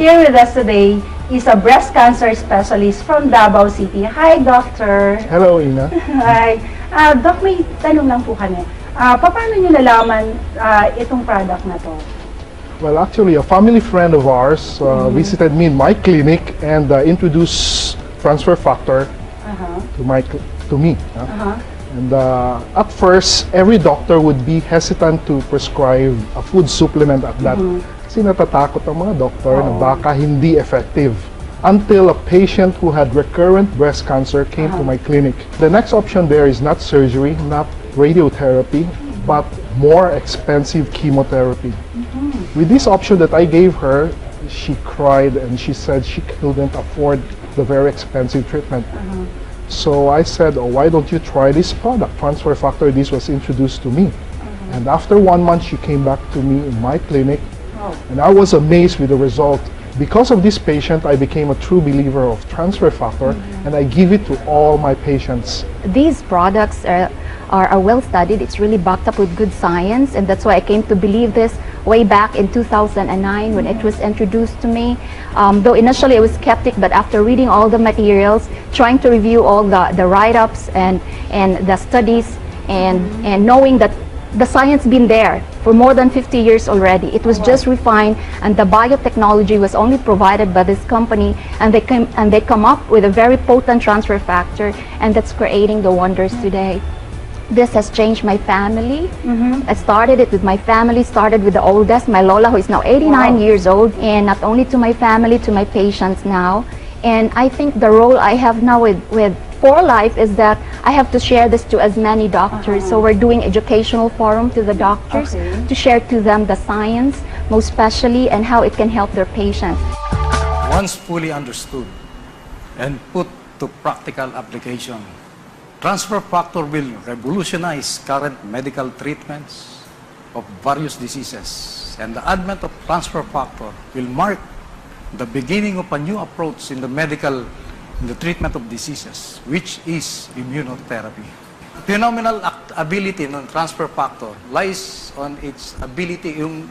Here with us today is a breast cancer specialist from Davao City. Hi, Doctor. Hello, Ina. Hi. Doc, may tanong lang po kami. Paano nyo nalaman itong product na to? Well, actually, a family friend of ours visited me in my clinic and introduced transfer factor to me. And at first, every doctor would be hesitant to prescribe a food supplement at that. Kasi natatakot ang mga doktor na baka hindi effective. Until a patient who had recurrent breast cancer came to my clinic. The next option there is not surgery, not radiotherapy, but more expensive chemotherapy. With this option that I gave her, she cried and she said she couldn't afford the very expensive treatment. So I said, oh, why don't you try this product, Transfer Factor? This was introduced to me. And after 1 month, she came back to me in my clinic, and I was amazed with the result. Because of this patient, I became a true believer of Transfer Factor, and I give it to all my patients. These products are well studied. It's really backed up with good science, and that's why I came to believe this way back in 2009 when it was introduced to me. Though initially I was skeptic, but after reading all the materials, trying to review all the write-ups and the studies, and knowing that the science been there for more than 50 years already. It was just refined, and the biotechnology was only provided by this company, and they come up with a very potent transfer factor, and that's creating the wonders today. This has changed my family. I started it with my family, started with the oldest, my Lola, who is now 89 years old, and not only to my family, to my patients now. And I think the role I have now with For Life is that I have to share this to as many doctors. So we're doing educational forum to the doctors to share to them the science, most especially, and how it can help their patients. Once fully understood and put to practical application, Transfer Factor will revolutionize current medical treatments of various diseases, and the advent of Transfer Factor will mark the beginning of a new approach in the treatment of diseases, which is immunotherapy. Phenomenal ability ng Transfer Factor lies on its ability, yung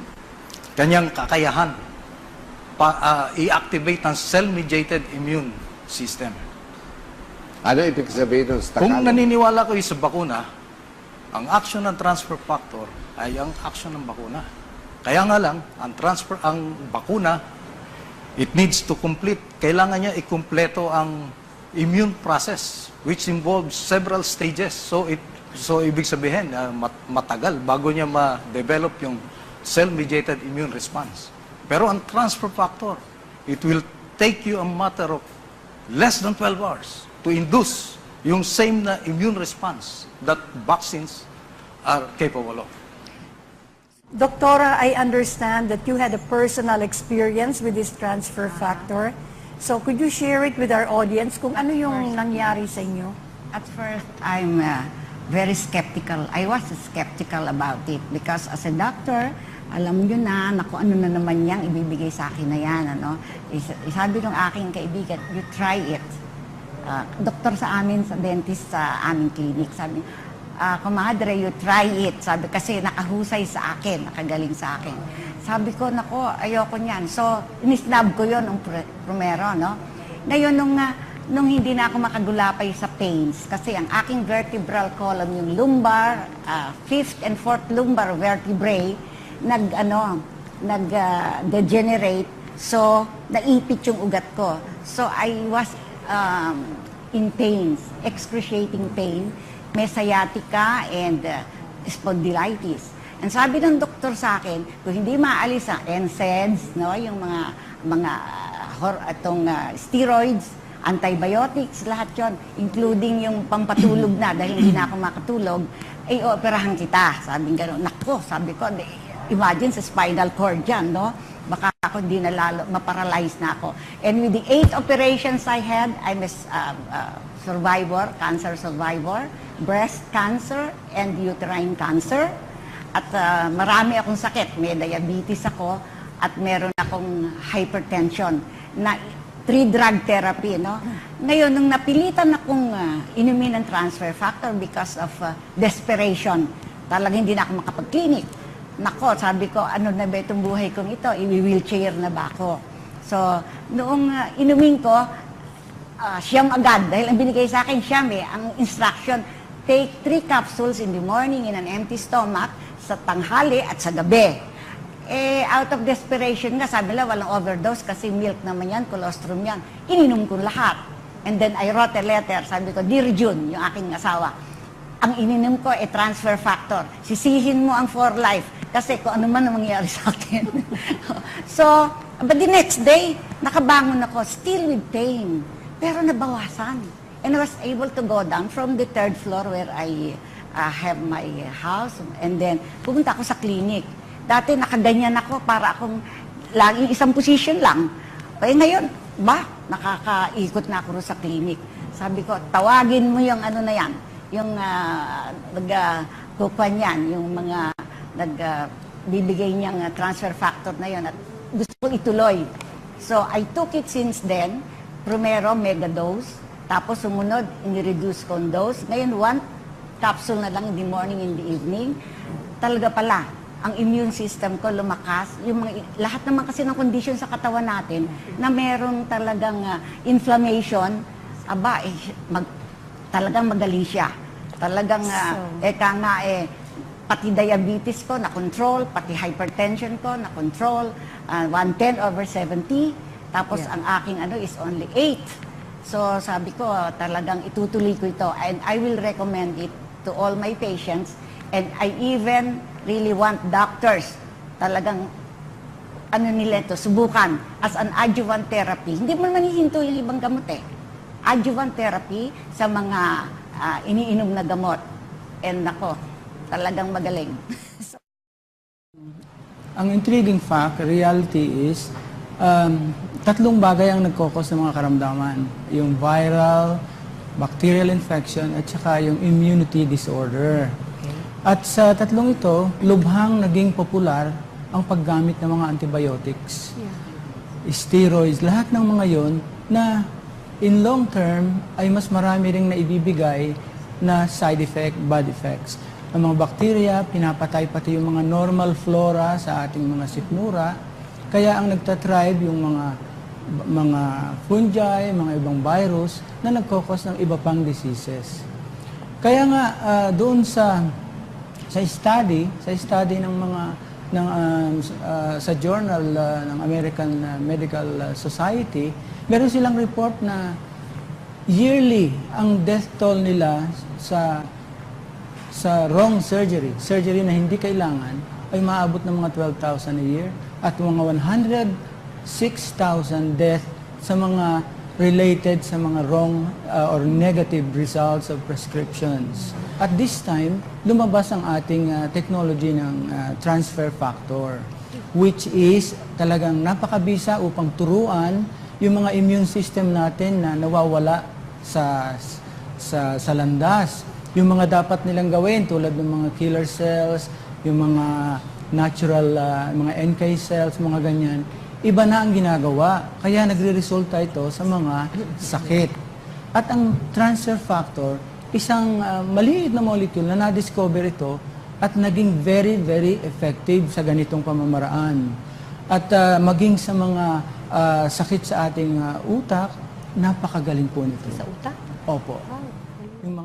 kanyang kakayahan i-activate ang cell-mediated immune system. Ano ibig sabihin ng Kung naniniwala kayo sa bakuna, ang action ng transfer factor ay ang action ng bakuna. Kaya nga lang, ang bakuna, it needs to complete. Kailangan niya ikumpleto ang immune process, which involves several stages. So ibig sabihin, matagal bago niya ma-develop yung cell-mediated immune response. Pero ang transfer factor, it will take you a matter of less than 12 hours to induce yung same na immune response that vaccines are capable of. Doctora, I understand that you had a personal experience with this transfer factor. So could you share it with our audience kung ano yung nangyari sa inyo? At first, I'm very skeptical. I was skeptical about it because as a doctor, alam nyo na kung ano na naman yang ibibigay sa akin na yan. Sabi ng aking kaibigan, you try it. Doktor sa amin, sa dentist sa aming clinic, sabi, comadre, you try it. Sabi, kasi nakahusay sa akin, nakagaling sa akin. Sabi ko, nako, ayoko niyan. So, inisnab ko yun, ang primero, no? Ngayon, nung hindi na ako makagulapay sa pains, kasi ang aking vertebral column, yung lumbar, 5th and 4th lumbar vertebrae, nag-degenerate. So, naipit yung ugat ko. So, I was in pain, excruciating pain, may sciatica and spondylitis. And sabi ng doktor sa akin, kung hindi maalis ang NSAIDs, no, yung mga steroids, antibiotics, lahat yon, including yung pampatulog na dahil hindi na ako makatulog, ay operahan kita. Sabi gano'n, nako, sabi ko, imagine sa spinal cord dyan, no? Baka ako hindi na lalo, maparalyze na ako. And with the 8 operations I had, I'm a survivor, cancer survivor, breast cancer and uterine cancer. At marami akong sakit. May diabetes ako at meron akong hypertension na 3-drug therapy, no? Ngayon, nung napilitan akong inumin ng transfer factor because of desperation, talagang hindi na ako makapag-clinic. Nako, sabi ko, ano na ba itong buhay kong ito? I-wheelchair na ba ako? So, noong inumin ko, siyam agad. Dahil ang binigay sa akin, siyam eh. Ang instruction, take 3 capsules in the morning in an empty stomach, sa tanghali at sa gabi. Eh, out of desperation nga, sabi nila walang overdose kasi milk naman yan, colostrum yan. Ininom ko lahat. And then I wrote a letter, sabi ko, Dear June, yung aking asawa, ang ininom ko ay transfer factor. Sisihin mo ang for life kasi kung ano man ang mangyayari sa akin. So, but the next day, nakabangon ako, still with pain. Pero nabawasan. And I was able to go down from the 3rd floor where I have my house. And then, pumunta ako sa clinic. Dati nakaganyan ako para akong laging isang position lang. Eh ngayon, nakakaikot na ako sa clinic. Sabi ko, tawagin mo yung ano na yan, yung nagkukuha niyan, yung mga nagbibigay niyang transfer factor na yun at gusto ko ituloy. So, I took it since then, primero mega dose, tapos sumunod, in-reduce kong dose. Ngayon, 1 capsule na lang in the morning, in the evening. Talaga pala, ang immune system ko lumakas. Yung lahat naman kasi ng condition sa katawan natin na merong talagang inflammation, talagang magaling siya. Talagang, pati diabetes ko na-control, pati hypertension ko na-control, 110/70, tapos ang aking is only 8. So sabi ko, talagang itutuloy ko ito and I will recommend it to all my patients and I even really want doctors talagang nila ito, subukan as an adjuvant therapy. Hindi mo naman hihinto yung ibang gamot eh. Adjuvant therapy sa mga iniinom na gamot. And nako, talagang magaling. Ang intriguing fact, reality is, 3 bagay ang nagkokos ng mga karamdaman. Yung viral, bacterial infection, at saka yung immunity disorder. At sa 3 ito, lubhang naging popular ang paggamit ng mga antibiotics, steroids, lahat ng mga yon na in long term ay mas marami ring naibibigay na side effect, bad effects. Ang mga bacteria, pinapatay pati yung mga normal flora sa ating mga sikmura, kaya ang nagtatribe yung mga fungi, mga ibang virus na nagkokos ng iba pang diseases. Kaya nga doon sa study ng mga sa journal ng American Medical Society, meron silang report na yearly ang death toll nila sa wrong surgery na hindi kailangan ay maabot ng mga 12,000 a year at mga 106,000 death sa mga related sa mga wrong or negative results of prescriptions. At this time, lumabas ang ating technology ng transfer factor, which is talagang napakabisa upang turuan yung mga immune system natin na nawawala sa landas. Yung mga dapat nilang gawin tulad ng mga killer cells, yung mga natural, mga NK cells, mga ganyan, iba na ang ginagawa. Kaya nagre-resulta ito sa mga sakit. At ang transfer factor, isang maliit na molecule na na-discover ito at naging very, very effective sa ganitong pamamaraan. At maging sa mga sakit sa ating utak, napakagaling po nito. Sa utak? Opo. Yung mga